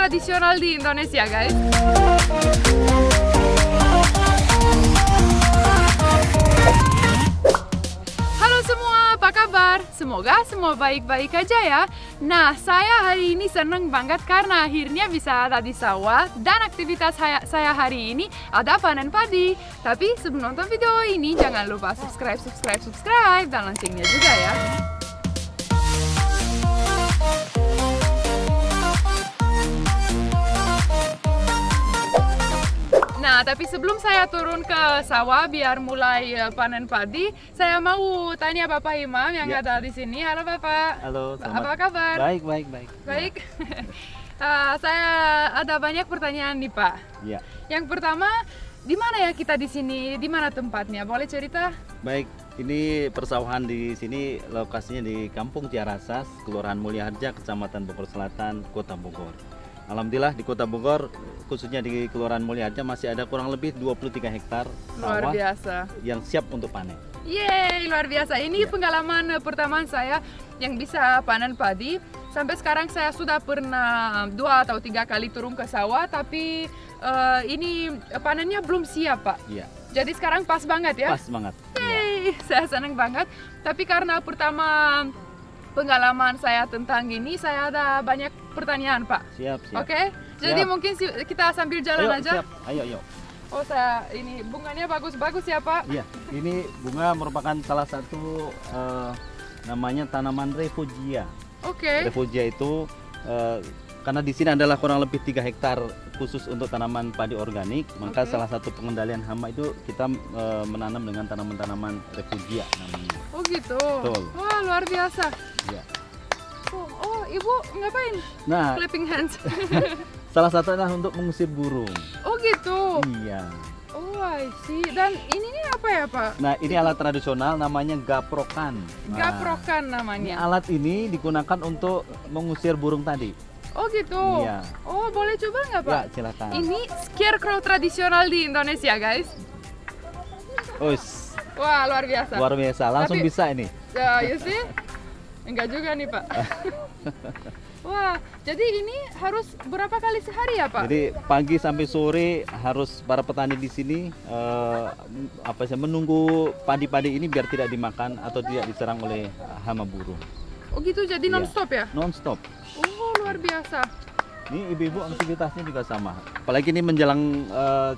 tradisional di Indonesia, guys. Halo semua, apa kabar? Semoga semua baik-baik aja ya. Nah, saya hari ini seneng banget karena akhirnya bisa ada di sawah dan aktivitas saya hari ini ada panen padi. Tapi sebelum nonton video ini jangan lupa subscribe dan loncengnya juga ya. Nah, tapi sebelum saya turun ke sawah biar mulai panen padi, saya mau tanya Bapak Imam yang ada di sini. Halo Bapak. Halo, selamat. Apa kabar? Baik. Baik. Saya ada banyak pertanyaan nih Pak. Ya. Yang pertama, di mana ya kita di sini? Di mana tempatnya? Boleh cerita? Baik, ini persawahan di sini lokasinya di Kampung Ciarasas, Kelurahan Mulyaharja, Kecamatan Bogor Selatan, Kota Bogor. Alhamdulillah di Kota Bogor, khususnya di Kelurahan Mulyaharja masih ada kurang lebih 23 hektar Luar sawah biasa. yang siap untuk panen. Yeay, luar biasa. Ini Ya. pengalaman pertama saya yang bisa panen padi. Sampai sekarang saya sudah pernah 2 atau 3 kali turun ke sawah, tapi ini panennya belum siap Pak. Iya. Jadi sekarang pas banget ya? Pas banget. Yeay, saya senang banget. Tapi karena pertama pengalaman saya tentang ini, saya ada banyak pertanyaan Pak. Siap. Oke? Jadi Siap. mungkin kita sambil jalan Ayo, aja. siap. Ayo. Oh, saya ini bunganya bagus-bagus ya Pak. Iya, ini bunga merupakan salah satu namanya tanaman refugia. Oke. Refugia itu karena di sini adalah kurang lebih 3 hektar khusus untuk tanaman padi organik, maka Oke. salah satu pengendalian hama itu kita menanam dengan tanaman-tanaman refugia namanya. Oh gitu. Betul. Wah, luar biasa. Ya. Oh, Ibu ngapain? Nah, Clapping hands. salah satu adalah untuk mengusir burung. Oh gitu. Iya. Oh, I see. Dan ini nih apa ya Pak? Nah, ini alat tradisional namanya gaprokan. Nah, Gaprokan ini namanya. alat ini digunakan untuk mengusir burung tadi. Oh gitu. Iya. Oh, boleh coba nggak Pak? Ya, silakan. Ini scarecrow tradisional di Indonesia, guys. Us, Wah, luar biasa. luar biasa. Langsung Tapi- bisa ini. Ya, you see? Enggak juga nih Pak. Wah, jadi ini harus berapa kali sehari ya Pak? Jadi pagi sampai sore harus para petani di sini menunggu padi-padi ini biar tidak dimakan atau tidak diserang oleh hama burung. Oh gitu, jadi Iya. non-stop ya? Non-stop. Oh, luar biasa. Ini ibu-ibu aktivitasnya juga sama. Apalagi ini menjelang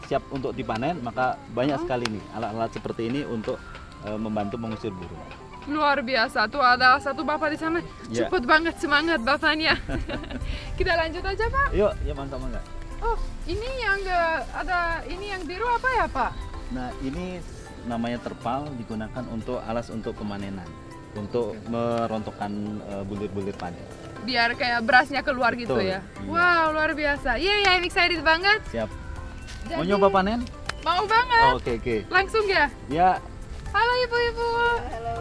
siap untuk dipanen, maka banyak sekali nih alat-alat seperti ini untuk membantu mengusir burung. Luar biasa. Tuh ada satu bapak di sana. Ya. Cepet banget semangat bapaknya. Kita lanjut aja Pak. Yuk, ya mantap enggak? Oh, ini yang ada ini yang biru apa ya Pak? Nah, ini namanya terpal, digunakan untuk alas untuk pemanenan, untuk merontokkan bulir-bulir padi. Biar kayak berasnya keluar gitu Betul, ya. iya. Wow, luar biasa. Iya, I'm excited banget. Siap. Mau Jadi- nyoba panen? Mau banget. Oke. Langsung ya. Ya, Halo ibu-ibu. Halo,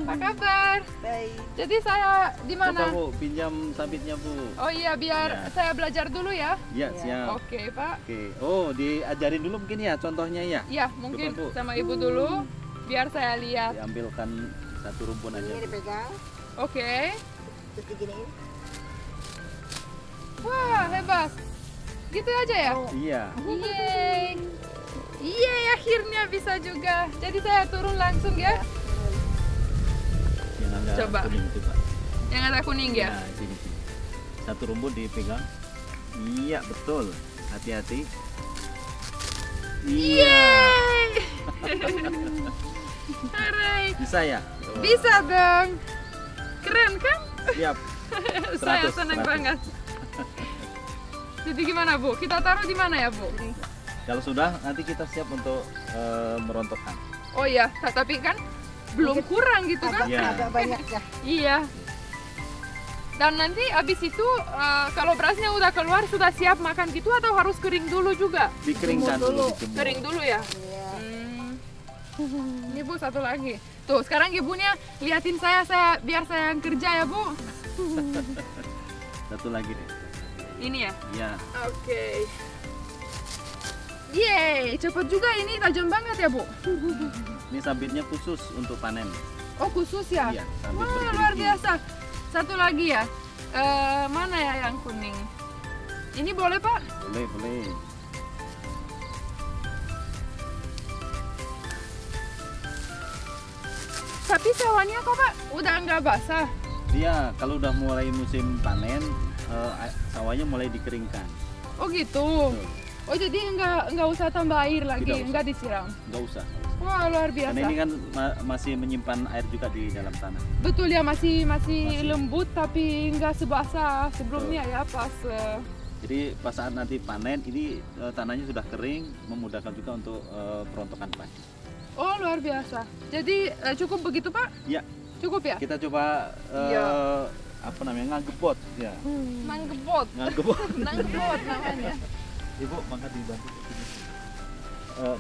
Apa kabar? baik. Jadi saya di coba mana? Bu, pinjam sabitnya Bu. Oh iya, biar Ya. saya belajar dulu ya. Ya, siap. Oke, Pak. Oke. Oh, diajarin dulu mungkin ya contohnya ya. Ya, mungkin Coba, Bu. sama ibu dulu biar saya lihat. Diambilkan satu rumpun aja. Ini dipegang, Oke. terus diginiin. Wah, hebat. Gitu aja ya? Iya. Yeay. Yeay, akhirnya bisa juga. Jadi saya turun langsung ya. Yang agak Coba. kuning itu, Pak. Yang ada kuning ya. Nah, sini. Satu rumpun dipegang. Iya, betul. Hati-hati. Iya. Yeay. Hai. Bisa ya? Oh, Bisa dong. Keren kan? Siap. Saya 100, senang 100. banget. Jadi gimana Bu? Kita taruh di mana ya Bu? Kalau sudah, nanti kita siap untuk merontokkan. Oh iya, tapi kan belum kurang gitu kan? Iya. Agak banyak ya. Iya. Dan nanti abis itu kalau berasnya udah keluar sudah siap makan gitu atau harus kering dulu juga? Dikeringkan Jemur dulu. dulu. dijemur. Kering dulu ya? Iya. Ini Bu satu lagi. Tuh sekarang ibunya liatin saya biar saya yang kerja ya Bu. Satu lagi deh. Ini ya? Ya. Oke. Yeay, cepet juga ini tajam banget ya Bu. Ini sabitnya khusus untuk panen. Oh khusus ya? Iya, sabit Wah bergerigi. luar biasa. Satu lagi ya. Mana ya yang kuning? Ini boleh Pak? Boleh, boleh. Tapi sawahnya kok Pak udah nggak basah? Dia kalau udah mulai musim panen, sawahnya mulai dikeringkan. Oh gitu. Oh jadi nggak usah tambah air lagi, Tidak usah. nggak disiram. Nggak usah. Wah luar biasa. Karena ini kan masih menyimpan air juga di dalam tanah. Betul ya, masih lembut tapi nggak sebasah sebelumnya ya pas. Jadi pas saat nanti panen ini tanahnya sudah kering, memudahkan juga untuk perontokan padi. Oh luar biasa. Jadi cukup begitu Pak? Ya, Cukup ya? kita coba Ya. apa namanya, ngagepot ya. Nanggepot. Ngagepot. Nanggepot namanya. Ibu, maka dibantu ke sini.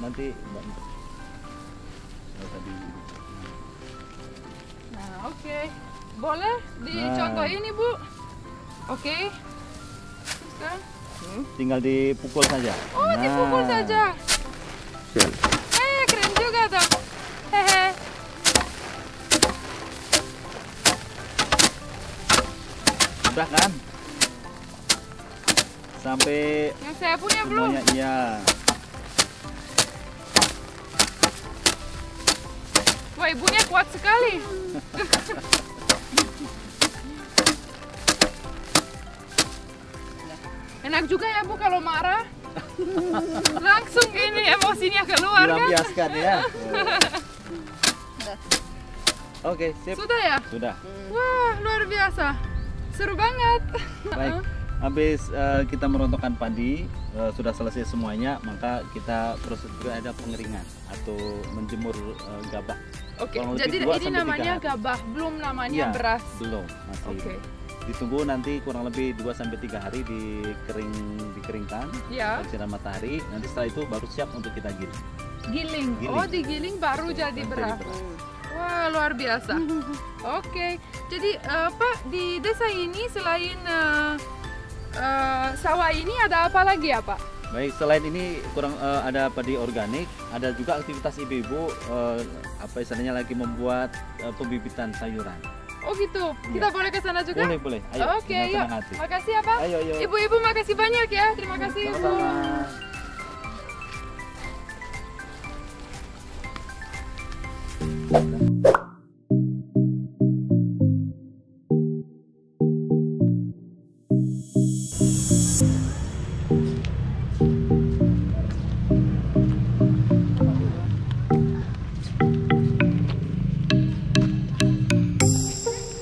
Nanti Mbak tadi. Nah oke. Boleh dicontohin Ibu? Oke. Teruskan. Tinggal dipukul saja. Oh dipukul saja. Keren juga dong. Hehe. Udah kan? Sampai Yang saya punya belum? semuanya iya. Wah ibunya kuat sekali. Enak juga ya Bu kalau marah. Langsung ini emosinya keluar kan? Dilampiaskan ya. Oke, sip. Sudah ya? Sudah. Wah luar biasa. Seru banget. Baik. Habis kita merontokkan padi, sudah selesai semuanya, maka kita prosedur ada pengeringan atau menjemur gabah. Oke, Kurang lebih jadi 2 ini sampai 3 namanya hari. gabah, belum namanya Iya, beras. belum, masih. Oke. Ditunggu nanti kurang lebih 2 sampai 3 hari dikeringkan, Ya. sinar matahari. Nanti setelah itu baru siap untuk kita giling. Giling. Giling. Oh, digiling baru jadi beras. Wah, luar biasa. Oke. Jadi, Pak, di desa ini selain sawah ini ada apa lagi ya, Pak? Baik, selain ini ada padi organik, ada juga aktivitas ibu-ibu apa istilahnya lagi membuat pembibitan sayuran. Oh gitu. Kita boleh ke sana juga? Boleh, boleh. Ayo, Oke, dengan yuk. senang hati. Makasih ya, Pak. Ayo, ayo. Ibu-ibu makasih banyak ya. Terima kasih. Ibu. Sama-sama.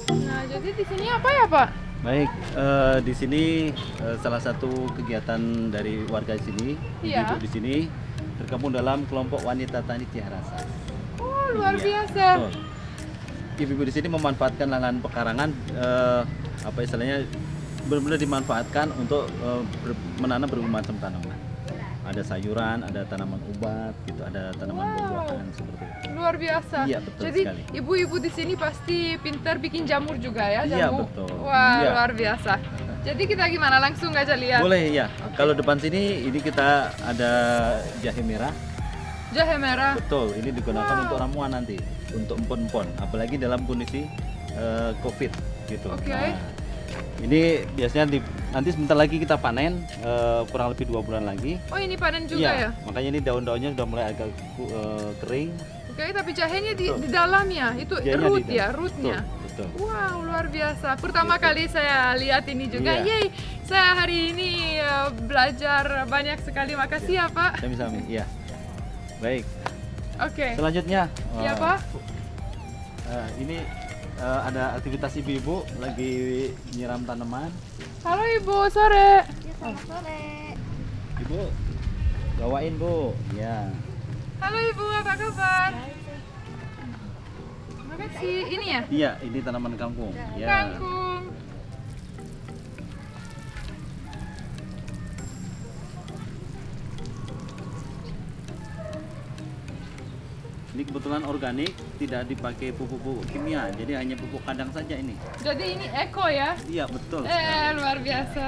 Nah, jadi di sini apa ya, Pak? Baik, di sini salah satu kegiatan dari warga di sini, Iya. ibu di sini tergabung dalam kelompok wanita tani Ciharasa. Oh, luar Iya, biasa. betul. Ibu-ibu di sini memanfaatkan lahan pekarangan, apa istilahnya, benar-benar dimanfaatkan untuk menanam berbagai macam tanaman. Ada sayuran, ada tanaman obat, gitu, ada tanaman buah-buahan seperti itu. Luar biasa. Iya, betul Jadi sekali. ibu-ibu di sini pasti pintar bikin jamur juga ya, Iya, jamu. betul. Wah, Iya. luar biasa. Jadi kita gimana langsung aja lihat? Boleh ya. Kalau depan sini ini kita ada jahe merah. Jahe merah. Betul, ini digunakan Wow. untuk ramuan nanti, untuk empon-empon, apalagi dalam kondisi COVID gitu. Oke. Nah, ini biasanya nanti sebentar lagi kita panen, kurang lebih 2 bulan lagi. Oh, ini panen juga ya? Makanya ini daun-daunnya sudah mulai agak kering. Oke, tapi jahenya di Betul. dalamnya. Itu Jahenya root di dalam. ya, rootnya. Betul, betul. Wow, luar biasa. Pertama Gitu. kali saya lihat ini juga. Iya. Yeay, saya hari ini belajar banyak sekali. Makasih ya, Pak. Sami-sami, iya. Baik, Oke. selanjutnya. Iya, Pak. Ini ada aktivitas ibu-ibu lagi nyiram tanaman. Halo Ibu, sore. Selamat sore. Ibu, bawain Bu. Ya. Halo Ibu, apa kabar? Makasih. Ini ya? Iya, ini tanaman kangkung. Ya. Kangkung. Ini kebetulan organik, tidak dipakai pupuk kimia, jadi hanya pupuk kandang saja ini. Jadi ini eko ya? Iya, betul. sekali. Luar biasa.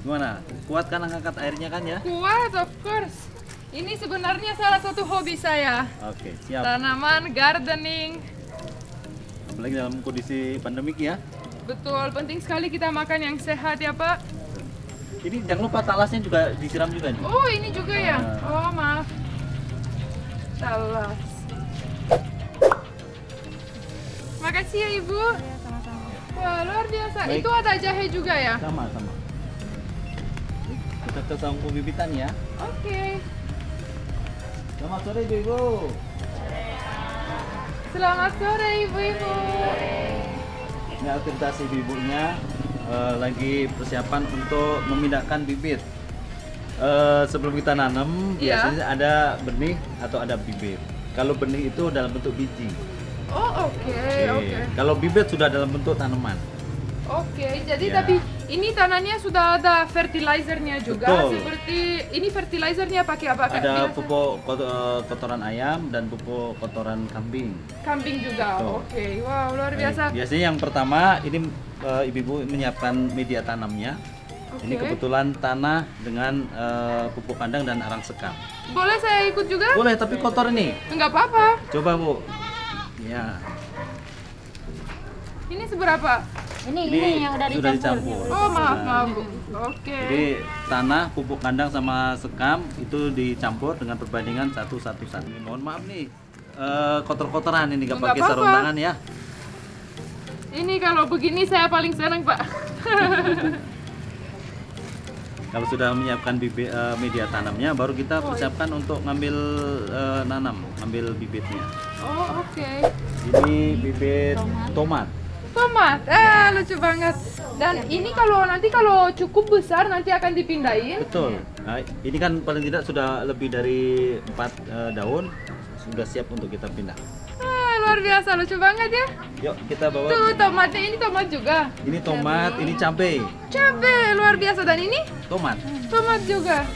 Gimana? Kuat kan angkat airnya kan ya? Kuat, of course. Ini sebenarnya salah satu hobi saya. Oke, siap. Tanaman, gardening. Apalagi dalam kondisi pandemik ya. Betul, penting sekali kita makan yang sehat ya Pak. Ini jangan lupa talasnya juga disiram juga nih. Oh, ini juga ya? Nah. Oh, maaf. Talas. Makasih ya, Ibu. Wah, luar biasa. Baik. Itu ada jahe juga ya? Sama-sama. Kita ke tangku bibitan ya. Oke. Selamat sore Ibu. Selamat sore, Ibu-ibu. Ini aktivitas ibu-ibunya lagi persiapan untuk memindahkan bibit. Sebelum kita nanam, Iya. biasanya ada benih atau ada bibit. Kalau benih itu dalam bentuk biji. Oh, oke, oke. Kalau bibit sudah dalam bentuk tanaman. Oke, jadi Ya. tapi ini tanahnya sudah ada fertilizernya juga. Betul. Seperti ini fertilizernya pakai apa? Kak? Ada Biasa- pupuk kotoran ayam dan pupuk kotoran kambing. Kambing juga. Betul. Oke, wow, luar biasa. Biasanya yang pertama ini ibu-ibu menyiapkan media tanamnya. Oke. Ini kebetulan tanah dengan pupuk kandang dan arang sekam. Boleh saya ikut juga? Boleh, tapi kotor ini. Enggak apa-apa. Coba Bu. Ya. Ini seberapa? Ini yang udah sudah dicampur. dicampur. Oh, maaf, Nah, maaf, Bu. Oke. Jadi tanah, pupuk kandang sama sekam itu dicampur dengan perbandingan 1:1. Mohon maaf nih, kotor-kotoran ini nggak Nggak pakai sarung apa-apa. tangan ya. Ini kalau begini saya paling senang, Pak. Kalau sudah menyiapkan media tanamnya, baru kita Oh, persiapkan untuk ngambil nanam, ngambil bibitnya. Oh, oke. Ini bibit tomat. Tomat, lucu banget. Dan ini kalau nanti kalau cukup besar nanti akan dipindahin. Betul. Nah, ini kan paling tidak sudah lebih dari 4 daun, sudah siap untuk kita pindah. Luar biasa, lucu banget ya. Yuk kita bawa. Tuh tomatnya, ini tomat juga. Ini tomat, ini cabai. Cabai, luar biasa. Dan ini Tomat. tomat juga.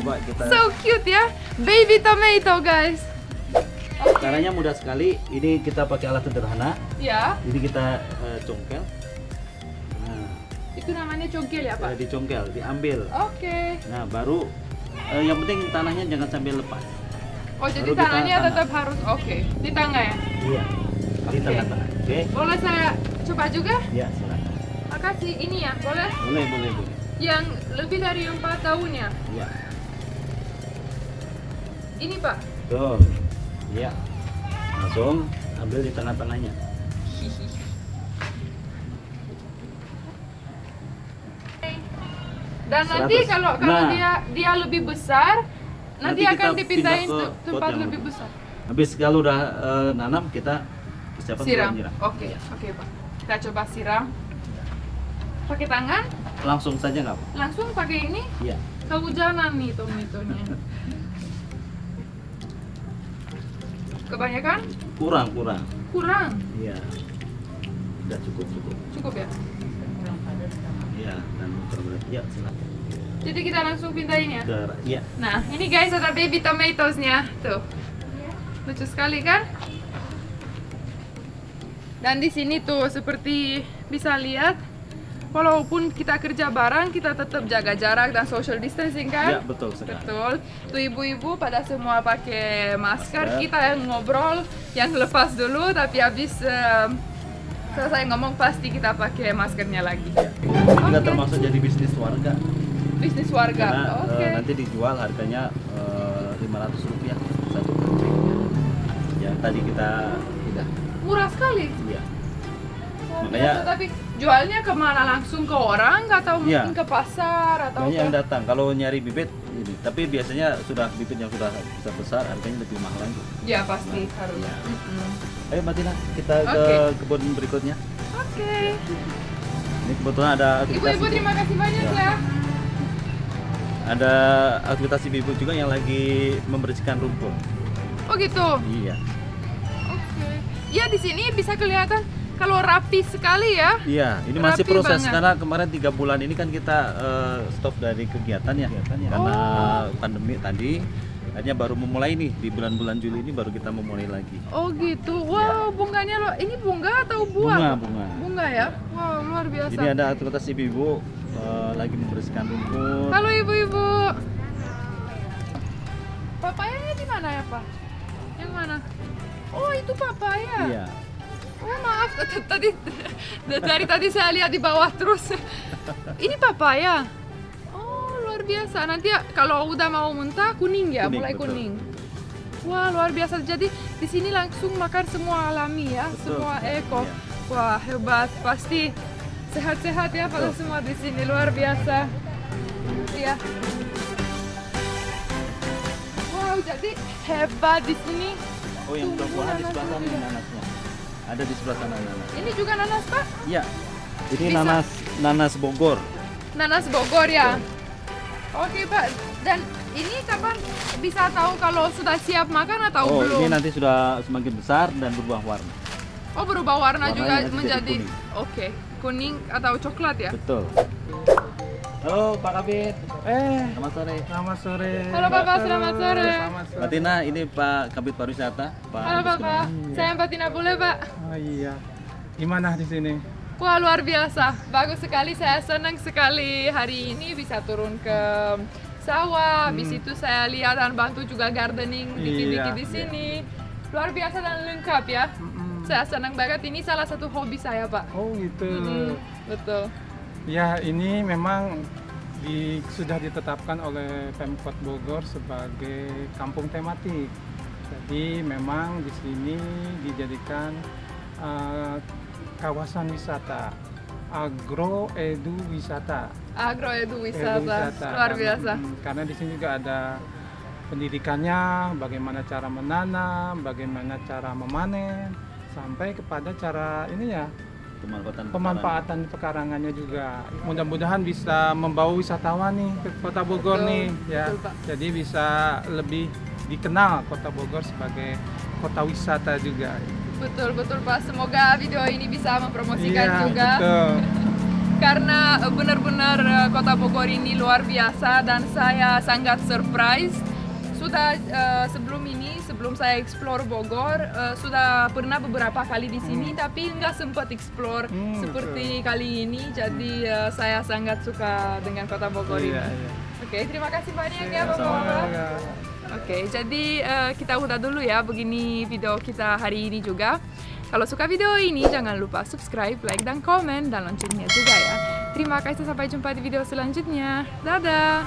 Coba kita. So cute ya. Baby tomato, guys. Caranya mudah sekali. Ini kita pakai alat sederhana. Ya, Ini kita congkel. Nah, itu namanya congkel ya, Pak? dicongkel, diambil. Oke. Nah, baru yang penting tanahnya jangan sampai lepas. Oh, jadi Baru kita tanahnya tanam. tetap harus oke. Di tengah ya? Iya. Di Oke. tengah-tengah. Oke? Boleh saya coba juga? Iya, silakan. Makasih. Ini ya, boleh? Boleh, boleh, boleh. Yang lebih dari 4 tahun ya? Iya. Ini, Pak. Betul. Iya. Langsung ambil di tengah-tengahnya. Dan nanti 100. kalau Nah. dia lebih besar, nanti Nanti akan kita dipindahin pindah ke ke tempat pot yang lebih lebih besar. Habis kalau udah nanam, kita persiapan Siram. untuk nyiram. Oke, oke, Pak. Kita coba siram. Pakai tangan, Langsung saja nggak apa? langsung pakai ini. Iya. Kehujanan nih tomatonya. Kebanyakan? Kurang, kurang. Kurang. Iya. Udah cukup, cukup. Cukup ya? Iya, dan berat. Iya, silakan. Jadi kita langsung pindahin ya? Iya. Nah, ini guys ada baby tomatoesnya. Tuh. Lucu sekali kan? Dan di sini tuh seperti bisa lihat, walaupun kita kerja bareng, kita tetap jaga jarak dan social distancing Iya, kan? betul sekali. Betul. Tuh ibu-ibu pada semua pakai masker. Masker. Kita yang ngobrol, yang lepas dulu, tapi habis selesai ngomong pasti kita pakai maskernya lagi. Ini juga Oke. termasuk jadi bisnis warga. Bisnis warga. Karena Oke. nanti dijual harganya Rp500 satu kantong. Ya, tadi kita tidak. Murah sekali. Iya. Luar Makanya- biasa, tapi jualnya kemana, langsung ke orang atau Iya. mungkin ke pasar atau Banyak ke... yang datang kalau nyari bibit ini. Tapi biasanya sudah bibit yang sudah besar harganya lebih mahal lagi. Ya pasti harus. Iya. Mm-mm. Ayo Mbak Tina, kita ke Oke. kebun berikutnya. Oke. Ini kebetulan ada aktivitas Ibu-ibu terima kasih banyak Ya. ya. ada aktivitas ibu juga yang lagi membersihkan rumput. Oh gitu. Iya. Oke. Ya di sini bisa kelihatan kalau rapi sekali ya. Iya, ini masih Rapi proses banget. karena kemarin 3 bulan ini kan kita stop dari kegiatan ya, karena pandemi tadi. Akhirnya baru memulai nih di bulan-bulan Juli ini baru kita memulai lagi. Oh gitu. Wow, bunganya loh. Ini bunga atau buah? Bunga. Bunga ya. Wow, luar biasa. Ini ada aktivitas ibu-ibu lagi membersihkan rumput. Halo ibu-ibu. Papayanya di mana ya, Pak? Yang mana? Oh, itu papaya. Iya. Oh, maaf. Tadi dari tadi saya lihat di bawah terus. Ini papaya. luar biasa. Nanti ya, kalau udah mau muntah kuning ya, Kuning, mulai betul. kuning. Wah, luar biasa. Jadi di sini langsung makan semua alami ya, Betul. semua eko. Iya. Wah, hebat. Pasti sehat-sehat ya pada Betul. semua di sini, luar biasa. Iya. Wow, jadi hebat di sini. Oh, yang Tuh, buah-buahan di nanas sebelah sana juga. nanasnya. Ada di sebelah sana nanas. Ini juga nanas, Pak? Iya. Ini Bisa. nanas Bogor. Nanas Bogor ya. Oke, Pak. Dan ini kapan bisa tahu kalau sudah siap makan atau Oh, belum? ini nanti sudah semakin besar dan berubah warna. Oh, berubah warna Warnanya juga nanti jadi menjadi kuning. oke, kuning atau coklat ya? Betul. Halo Pak Kabit. Selamat sore. Selamat sore. Halo Bapak, selamat sore. Selamat sore. Mbak Tina, ini Pak Kabit Pariwisata. Pak Halo Agus Bapak, Iya. saya Mbak Tina Bule, Pak. Oh iya. Gimana di sini? Wah, luar biasa. Bagus sekali, saya senang sekali hari ini bisa turun ke sawah. Habis itu saya lihat dan bantu juga gardening dikit-dikit Iya. di sini. Luar biasa dan lengkap ya. Saya senang banget, ini salah satu hobi saya, Pak. Oh gitu. Betul. Ya ini memang sudah ditetapkan oleh Pemkot Bogor sebagai kampung tematik. Jadi memang di sini dijadikan kawasan wisata, agro edu wisata. Agro edu wisata, luar biasa. Karena di sini juga ada pendidikannya, bagaimana cara menanam, bagaimana cara memanen, sampai kepada cara ini ya pemanfaatan pekarangannya juga. Mudah-mudahan bisa membawa wisatawan nih ke Kota Bogor Betul, nih ya. betul, Pak. Jadi bisa lebih dikenal Kota Bogor sebagai kota wisata juga. Betul Pak, semoga video ini bisa mempromosikan Iya, juga. betul. Karena benar-benar Kota Bogor ini luar biasa dan saya sangat surprise. Sudah sebelum saya explore Bogor, sudah pernah beberapa kali di sini, tapi nggak sempat explore seperti kali ini. Jadi saya sangat suka dengan Kota Bogor ini. Iya, iya. Oke, terima kasih banyak ya Sama-sama. Bapak-Bapak. Oke, jadi kita udah dulu ya begini video kita hari ini juga. Kalau suka video ini jangan lupa subscribe, like, dan komen, dan loncengnya juga ya. Terima kasih, sampai jumpa di video selanjutnya. Dadah!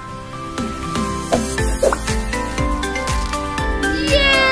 Yeah!